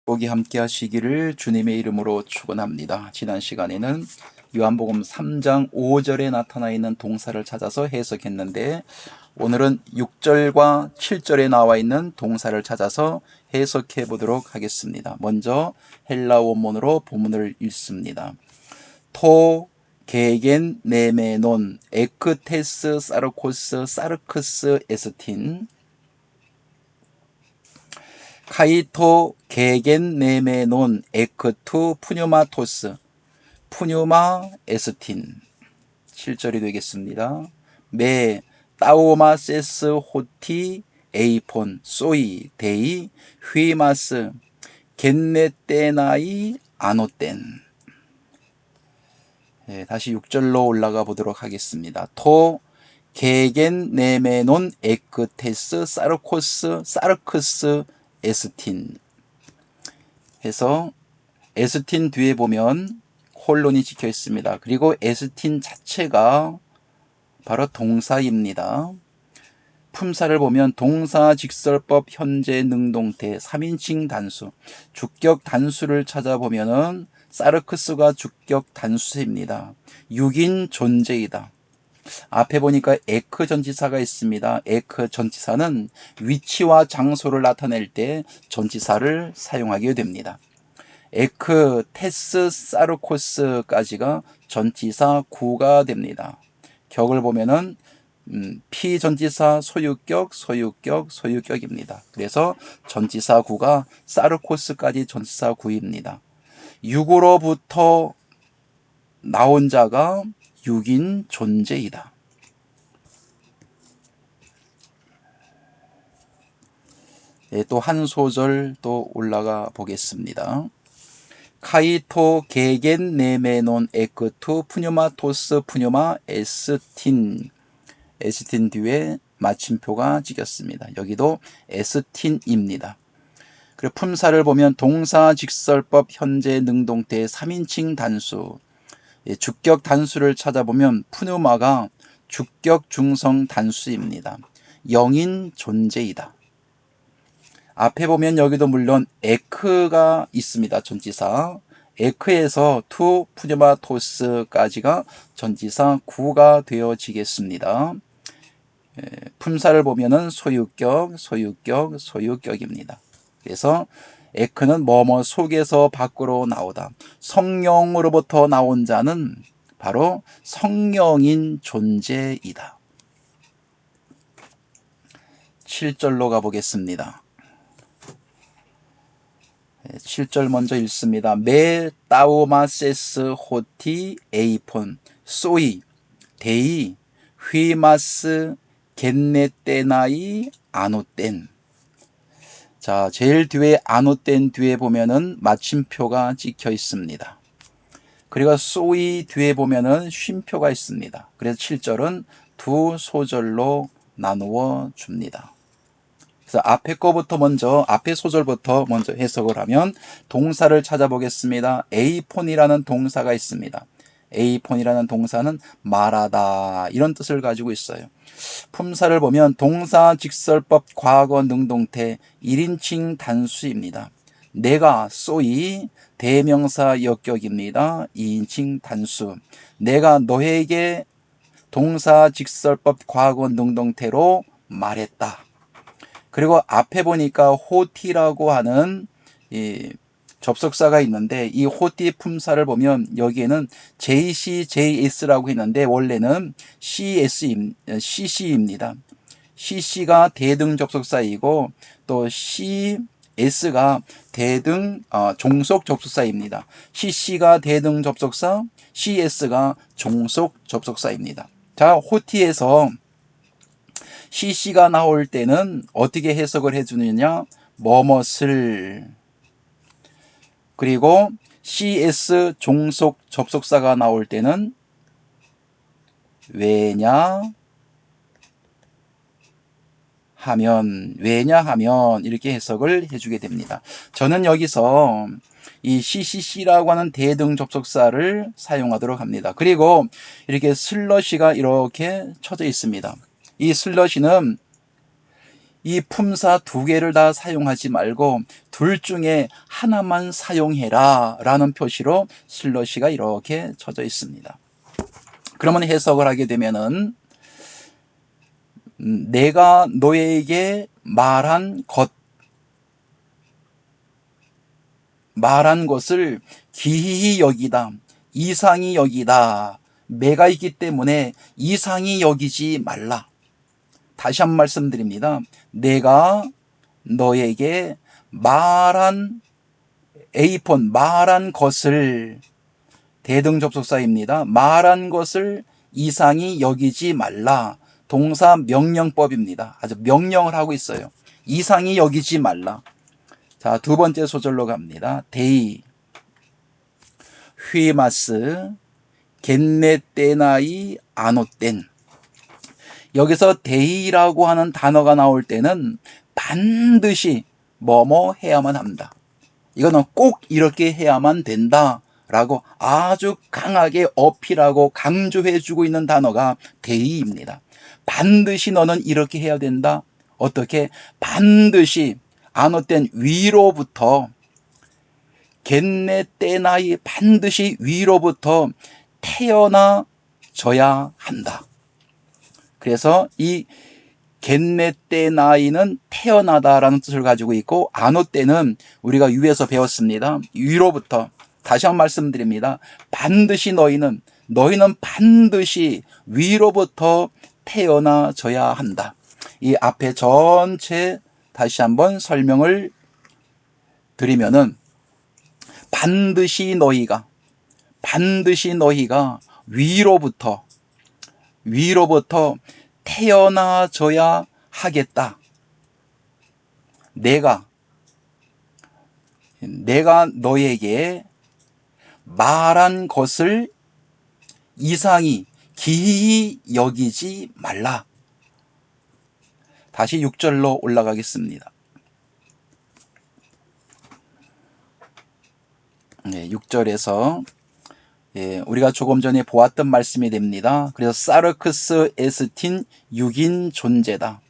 복이 함께 하시기를 주님의 이름으로 축원합니다. 지난 시간에는 요한복음 3장 5절에 나타나 있는 동사를 찾아서 해석했는데, 오늘은 6절과 7절에 나와 있는 동사를 찾아서 해석해 보도록 하겠습니다. 먼저 헬라 원문으로 본문을 읽습니다. 토 게겐 네메논 에크테스 사르코스 사르크스 에스틴 카이토 게겐 네메논 에크투 푸뉴마토스 푸뉴마 에스틴. 7절이 되겠습니다. 메 따오마세스 호티 에이폰 소이 데이 휘마스 겐네떼나이 아노텐. 다시 6절로 올라가 보도록 하겠습니다. 토 게겐 네메논 에크테스 사르코스 사르크스 에스틴 해서, 에스틴 뒤에 보면 콜론이 찍혀 있습니다. 그리고 에스틴 자체가 바로 동사입니다. 품사를 보면 동사, 직설법, 현재, 능동태, 3인칭 단수, 주격 단수를 찾아보면은 사르크스가 주격 단수입니다. 6인 존재이다. 앞에 보니까 에크 전치사가 있습니다. 에크 전치사는 위치와 장소를 나타낼 때 전치사를 사용하게 됩니다. 에크, 테스, 사르코스까지가 전치사 구가 됩니다. 격을 보면은 피전치사 소유격, 소유격, 소유격입니다. 그래서 전치사 구가 사르코스까지 전치사 구입니다. 6으로부터 나온 자가 6인 존재이다. 또 한 소절 또 올라가 보겠습니다. 카이토 게겐 네메논 에크투 푸뉴마토스 푸뉴마 에스틴. 에스틴 뒤에 마침표가 찍혔습니다. 여기도 에스틴입니다. 그리고 품사를 보면 동사, 직설법, 현재, 능동태, 3인칭 단수, 주격 단수를 찾아보면 푸뉴마가 주격 중성 단수입니다. 영인 존재이다. 앞에 보면 여기도 물론 에크가 있습니다. 전치사. 에크에서 투 푸뉴마토스까지가 전치사 구가 되어지겠습니다. 품사를 보면은 소유격, 소유격, 소유격입니다. 그래서 에크는 뭐뭐 속에서 밖으로 나오다. 성령으로부터 나온 자는 바로 성령인 존재이다. 7절로 가보겠습니다. 7절 먼저 읽습니다. 메 따오마세스 호티 에이폰 소이 데이 휘마스 겐네떼나이 아노텐. 자, 제일 뒤에 아노텐 뒤에 보면은 마침표가 찍혀 있습니다. 그리고 소이 뒤에 보면은 쉼표가 있습니다. 그래서 7절은 두 소절로 나누어 줍니다. 그래서 앞에 소절부터 먼저 해석을 하면 동사를 찾아보겠습니다. 에이폰이라는 동사가 있습니다. 에이폰이라는 동사는 말하다, 이런 뜻을 가지고 있어요. 품사를 보면 동사, 직설법, 과거, 능동태, 1인칭 단수입니다. 내가 쏘이 대명사 역격입니다. 2인칭 단수. 내가 너에게 동사, 직설법, 과거, 능동태로 말했다. 그리고 앞에 보니까 호티라고 하는 이 접속사가 있는데, 이 호티 품사를 보면 여기에는 JC, JS라고 했는데 원래는 CC입니다. CC가 대등 접속사이고 또 CS가 대등 종속 접속사입니다. CC가 대등 접속사, CS가 종속 접속사입니다. 자, 호티에서 CC가 나올 때는 어떻게 해석을 해주느냐? 뭐뭇을. 그리고 CS 종속 접속사가 나올 때는 왜냐 하면 이렇게 해석을 해주게 됩니다. 저는 여기서 이 CCC라고 하는 대등 접속사를 사용하도록 합니다. 그리고 이렇게 슬러시가 이렇게 쳐져 있습니다. 이 슬러시는 이 품사 두 개를 다 사용하지 말고 둘 중에 하나만 사용해라 라는 표시로 슬러시가 이렇게 쳐져 있습니다. 그러면 해석을 하게 되면은 내가 너에게 말한 것을 기이히 여기다, 이상히 여기다. 매가 있기 때문에 이상히 여기지 말라. 다시 한 번 말씀드립니다. 내가 너에게 말한 말한 것을, 대등접속사입니다. 말한 것을 이상히 여기지 말라. 동사 명령법입니다. 아주 명령을 하고 있어요. 이상히 여기지 말라. 자, 두 번째 소절로 갑니다. 데이 휘마스 겟네떼나이 아노땐. 여기서 데이라고 하는 단어가 나올 때는 반드시 뭐뭐 해야만 합니다. 이거는 꼭 이렇게 해야만 된다 라고 아주 강하게 어필하고 강조해주고 있는 단어가 데이입니다. 반드시 너는 이렇게 해야 된다. 어떻게? 반드시 아노땐 위로부터, 겟네떼나이 반드시 위로부터 태어나져야 한다. 그래서 이 겟네떼나이는 태어나다라는 뜻을 가지고 있고, 아노떼는 우리가 위에서 배웠습니다. 위로부터. 다시 한번 말씀드립니다. 반드시 너희는 반드시 위로부터 태어나져야 한다. 이 앞에 전체 다시 한번 설명을 드리면은 반드시 너희가 위로부터 태어나져야 하겠다. 내가 너에게 말한 것을 이상히 기이히 여기지 말라. 다시 6절로 올라가겠습니다. 네, 6절에서 우리가 조금 전에 보았던 말씀이 됩니다. 그래서 사르크스 에스틴 6인 존재다.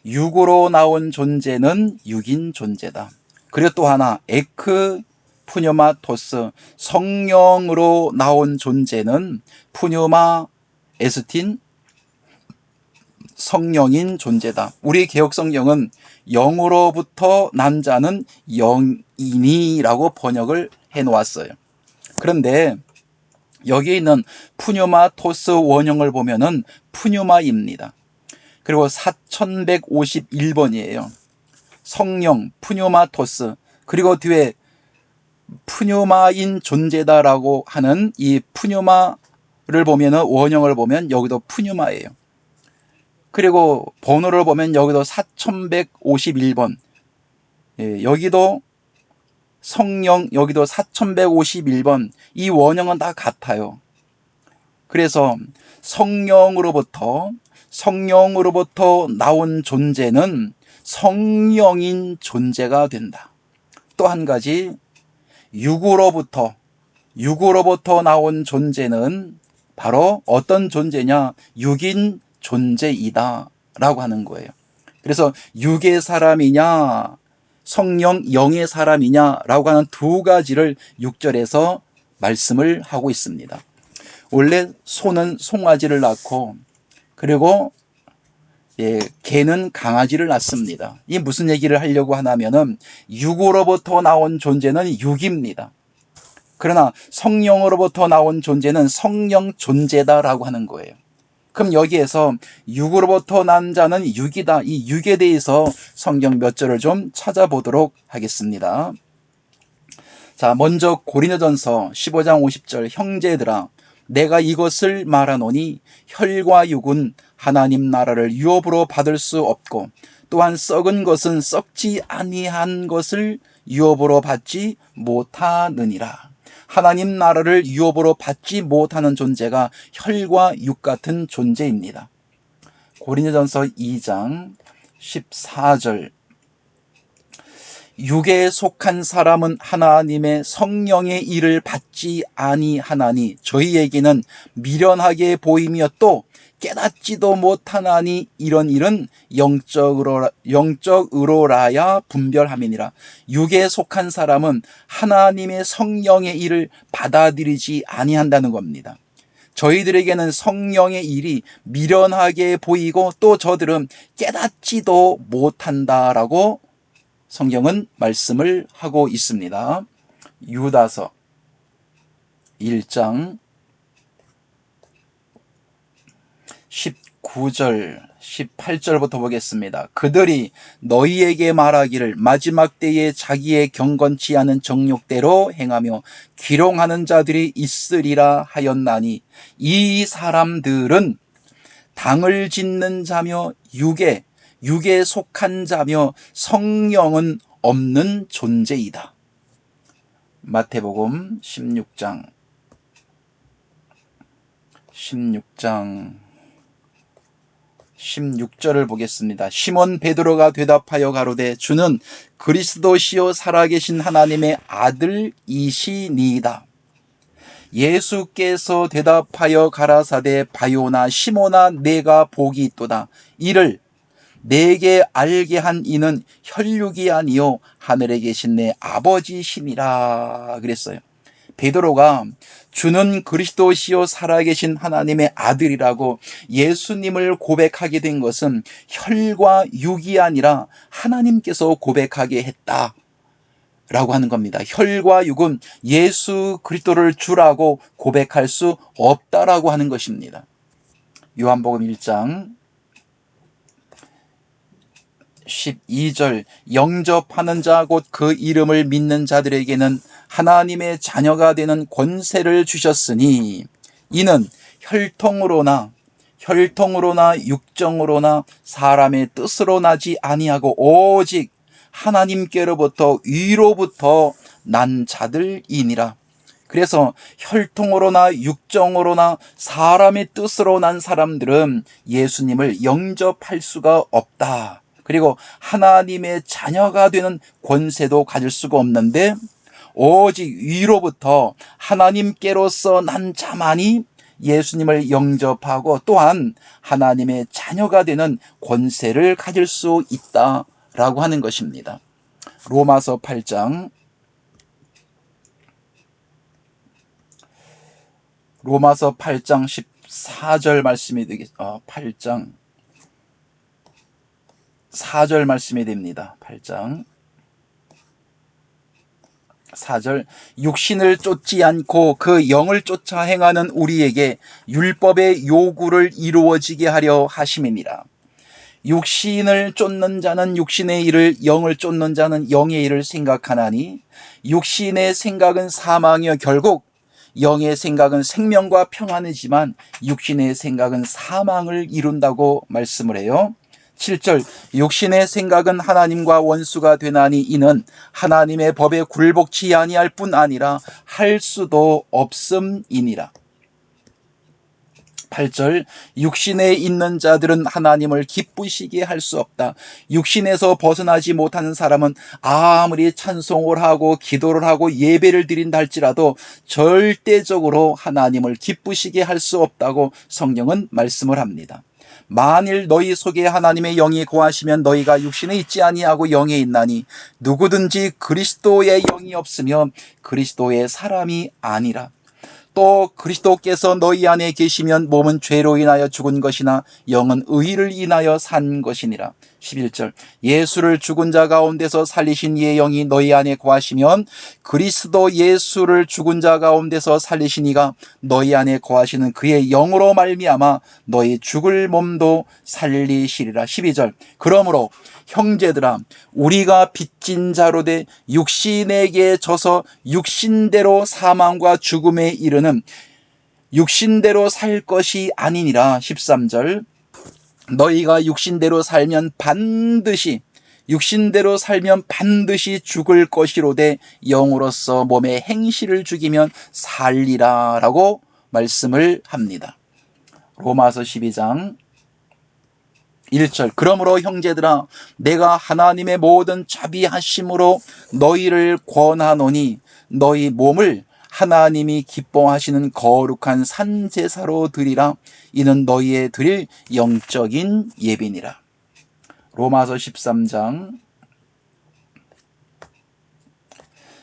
육으로 나온 존재는 6인 존재다. 그리고 또 하나 에크 푸뉴마토스, 성령으로 나온 존재는 푸뉴마 에스틴, 성령인 존재다. 우리 개혁성경은 영으로부터 난 자는 영인이라고 번역을 해놓았어요. 그런데 여기 있는 푸뉴마토스 원형을 보면은 푸뉴마입니다. 그리고 4151번이에요. 성령, 푸뉴마토스, 그리고 뒤에 푸뉴마인 존재다라고 하는 이 푸뉴마를 보면은 원형을 보면 여기도 푸뉴마예요. 그리고 번호를 보면 여기도 4151번, 여기도 성령, 여기도 4151번, 이 원형은 다 같아요. 그래서 성령으로부터 나온 존재는 성령인 존재가 된다. 또 한 가지, 육으로부터 나온 존재는 바로 어떤 존재냐? 육인 존재이다 라고 하는 거예요. 그래서 육의 사람이냐, 성령 영의 사람이냐 라고 하는 두 가지를 6절에서 말씀을 하고 있습니다. 원래 소는 송아지를 낳고, 그리고 개는 강아지를 낳습니다. 이 무슨 얘기를 하려고 하냐면은 육으로부터 나온 존재는 육입니다. 그러나 성령으로부터 나온 존재는 성령 존재다라고 하는 거예요. 그럼 여기에서 육으로부터 난 자는 육이다. 이 육에 대해서 성경 몇 절을 좀 찾아보도록 하겠습니다. 자, 먼저 고린도전서 15장 50절, 형제들아 내가 이것을 말하노니 혈과 육은 하나님 나라를 유업으로 받을 수 없고 또한 썩은 것은 썩지 아니한 것을 유업으로 받지 못하느니라. 하나님 나라를 유업으로 받지 못하는 존재가 혈과 육 같은 존재입니다. 고린도전서 2장 14절, 육에 속한 사람은 하나님의 성령의 일을 받지 아니하나니 저희에게는 미련하게 보이며 또 깨닫지도 못하나니 이런 일은 영적으로라야 분별함이니라. 육에 속한 사람은 하나님의 성령의 일을 받아들이지 아니한다는 겁니다. 저희들에게는 성령의 일이 미련하게 보이고 또 저들은 깨닫지도 못한다라고 성경은 말씀을 하고 있습니다. 유다서 1장 19절 18절부터 보겠습니다. 그들이 너희에게 말하기를 마지막 때에 자기의 경건치 않은 정욕대로 행하며 기롱하는 자들이 있으리라 하였나니 이 사람들은 당을 짓는 자며 육에 속한 자며 성령은 없는 존재이다. 마태복음 16장 16절을 보겠습니다. 시몬 베드로가 대답하여 가로되 주는 그리스도시요 살아계신 하나님의 아들이시니이다. 예수께서 대답하여 가라사대 바요나 시몬아 내가 복이 있도다. 이를 내게 알게 한 이는 혈육이 아니요 하늘에 계신 내 아버지시니라 그랬어요. 베드로가 주는 그리스도시요 살아계신 하나님의 아들이라고 예수님을 고백하게 된 것은 혈과 육이 아니라 하나님께서 고백하게 했다라고 하는 겁니다. 혈과 육은 예수 그리스도를 주라고 고백할 수 없다라고 하는 것입니다. 요한복음 1장 12절 영접하는 자 곧 그 이름을 믿는 자들에게는 하나님의 자녀가 되는 권세를 주셨으니 이는 혈통으로나 육정으로나 사람의 뜻으로 나지 아니하고 오직 하나님께로부터 위로부터 난 자들이니라. 그래서 혈통으로나 육정으로나 사람의 뜻으로 난 사람들은 예수님을 영접할 수가 없다. 그리고 하나님의 자녀가 되는 권세도 가질 수가 없는데 오직 위로부터 하나님께로서 난 자만이 예수님을 영접하고 또한 하나님의 자녀가 되는 권세를 가질 수 있다라고 하는 것입니다. 로마서 8장 14절 말씀이 되겠습니다. 8장 4절 말씀이 됩니다. 8장 4절 육신을 쫓지 않고 그 영을 쫓아 행하는 우리에게 율법의 요구를 이루어지게 하려 하심이니라. 육신을 쫓는 자는 육신의 일을, 영을 쫓는 자는 영의 일을 생각하나니 육신의 생각은 사망이요 결국 영의 생각은 생명과 평안이지만 육신의 생각은 사망을 이룬다고 말씀을 해요. 7절 육신의 생각은 하나님과 원수가 되나니 이는 하나님의 법에 굴복치 아니할 뿐 아니라 할 수도 없음이니라. 8절 육신에 있는 자들은 하나님을 기쁘시게 할 수 없다. 육신에서 벗어나지 못하는 사람은 아무리 찬송을 하고 기도를 하고 예배를 드린다 할지라도 절대적으로 하나님을 기쁘시게 할 수 없다고 성경은 말씀을 합니다. 만일 너희 속에 하나님의 영이 거하시면 너희가 육신에 있지 아니하고 영에 있나니 누구든지 그리스도의 영이 없으면 그리스도의 사람이 아니라. 또 그리스도께서 너희 안에 계시면 몸은 죄로 인하여 죽은 것이나 영은 의를 인하여 산 것이니라. 11절 예수를 죽은 자 가운데서 살리신 이의 영이 너희 안에 거하시면 그리스도 예수를 죽은 자 가운데서 살리신 이가 너희 안에 거하시는 그의 영으로 말미암아 너희 죽을 몸도 살리시리라. 12절 그러므로 형제들아 우리가 빚진 자로 돼 육신에게 져서 육신대로 사망과 죽음에 이르는 육신대로 살 것이 아니니라. 13절 너희가 육신대로 살면 반드시 죽을 것이로되 영으로서 몸의 행실을 죽이면 살리라 라고 말씀을 합니다. 로마서 12장 1절 그러므로 형제들아 내가 하나님의 모든 자비하심으로 너희를 권하노니 너희 몸을 하나님이 기뻐하시는 거룩한 산제사로 드리라. 이는 너희의 드릴 영적인 예비니라. 로마서 13장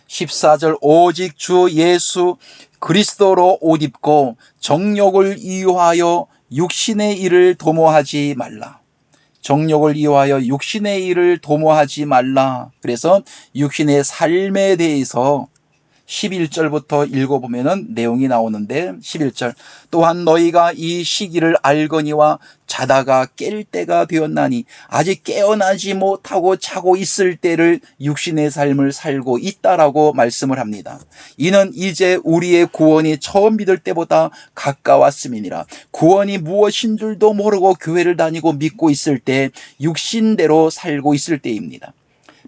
14절 오직 주 예수 그리스도로 옷 입고 정욕을 이유하여 육신의 일을 도모하지 말라. 정욕을 이유하여 육신의 일을 도모하지 말라. 그래서 육신의 삶에 대해서 11절부터 읽어보면 내용이 나오는데 11절 또한 너희가 이 시기를 알거니와 자다가 깰 때가 되었나니 아직 깨어나지 못하고 자고 있을 때를 육신의 삶을 살고 있다라고 말씀을 합니다. 이는 이제 우리의 구원이 처음 믿을 때보다 가까웠음이니라. 구원이 무엇인 줄도 모르고 교회를 다니고 믿고 있을 때 육신대로 살고 있을 때입니다.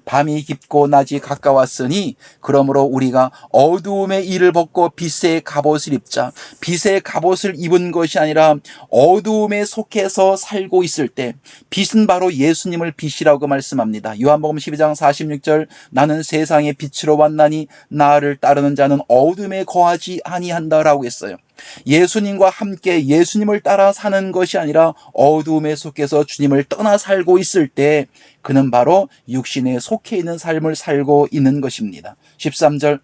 밤이 깊고 낮이 가까웠으니 그러므로 우리가 어두움의 일을 벗고 빛의 갑옷을 입자. 빛의 갑옷을 입은 것이 아니라 어두움에 속해서 살고 있을 때 빛은 바로 예수님을 빛이라고 말씀합니다. 요한복음 12장 46절 나는 세상의 빛으로 왔나니 나를 따르는 자는 어둠에 거하지 아니한다라고 했어요. 예수님과 함께 예수님을 따라 사는 것이 아니라 어두움에 속해서 주님을 떠나 살고 있을 때 그는 바로 육신에 속해 있는 삶을 살고 있는 것입니다. 13절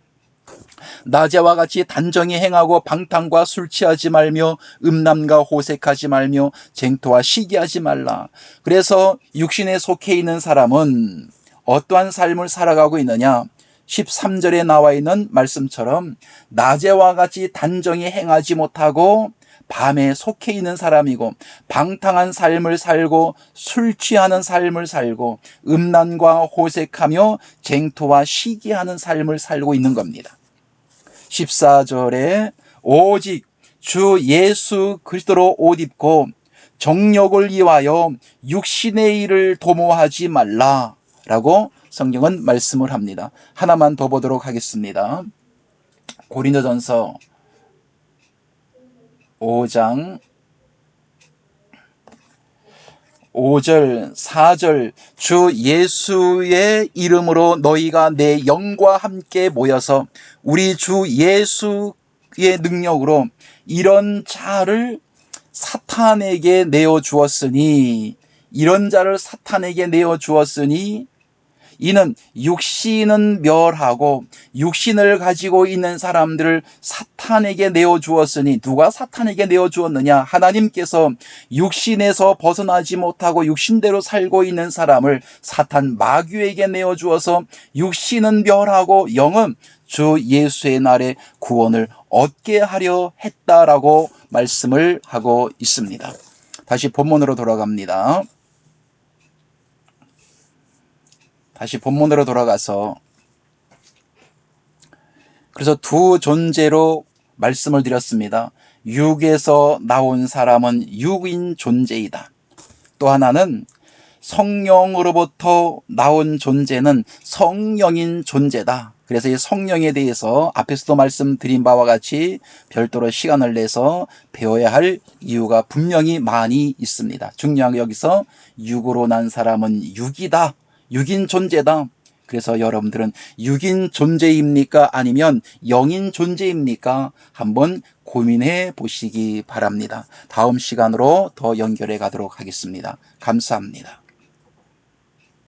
낮에와 같이 단정히 행하고 방탕과 술 취하지 말며 음란과 호색하지 말며 쟁토와 시기하지 말라. 그래서 육신에 속해 있는 사람은 어떠한 삶을 살아가고 있느냐? 13절에 나와 있는 말씀처럼 낮에와 같이 단정히 행하지 못하고 밤에 속해 있는 사람이고 방탕한 삶을 살고 술 취하는 삶을 살고 음란과 호색하며 쟁토와 시기하는 삶을 살고 있는 겁니다. 14절에 오직 주 예수 그리스도로 옷 입고 정욕을 이하여 육신의 일을 도모하지 말라라고 성경은 말씀을 합니다. 하나만 더 보도록 하겠습니다. 고린도전서 5장 5절 4절 주 예수의 이름으로 너희가 내 영과 함께 모여서 우리 주 예수의 능력으로 이런 자를 사탄에게 내어주었으니 이는 육신은 멸하고 육신을 가지고 있는 사람들을 사탄에게 내어주었으니 누가 사탄에게 내어주었느냐? 하나님께서 육신에서 벗어나지 못하고 육신대로 살고 있는 사람을 사탄 마귀에게 내어주어서 육신은 멸하고 영은 주 예수의 날에 구원을 얻게 하려 했다라고 말씀을 하고 있습니다. 다시 본문으로 돌아갑니다. 다시 본문으로 돌아가서 그래서 두 존재로 말씀을 드렸습니다. 육에서 나온 사람은 육인 존재이다. 또 하나는 성령으로부터 나온 존재는 성령인 존재다. 그래서 이 성령에 대해서 앞에서도 말씀드린 바와 같이 별도로 시간을 내서 배워야 할 이유가 분명히 많이 있습니다. 중요한 게 여기서 육으로 난 사람은 육이다. 육인 존재다. 그래서 여러분들은 육인 존재입니까? 아니면 영인 존재입니까? 한번 고민해 보시기 바랍니다. 다음 시간으로 더 연결해 가도록 하겠습니다. 감사합니다.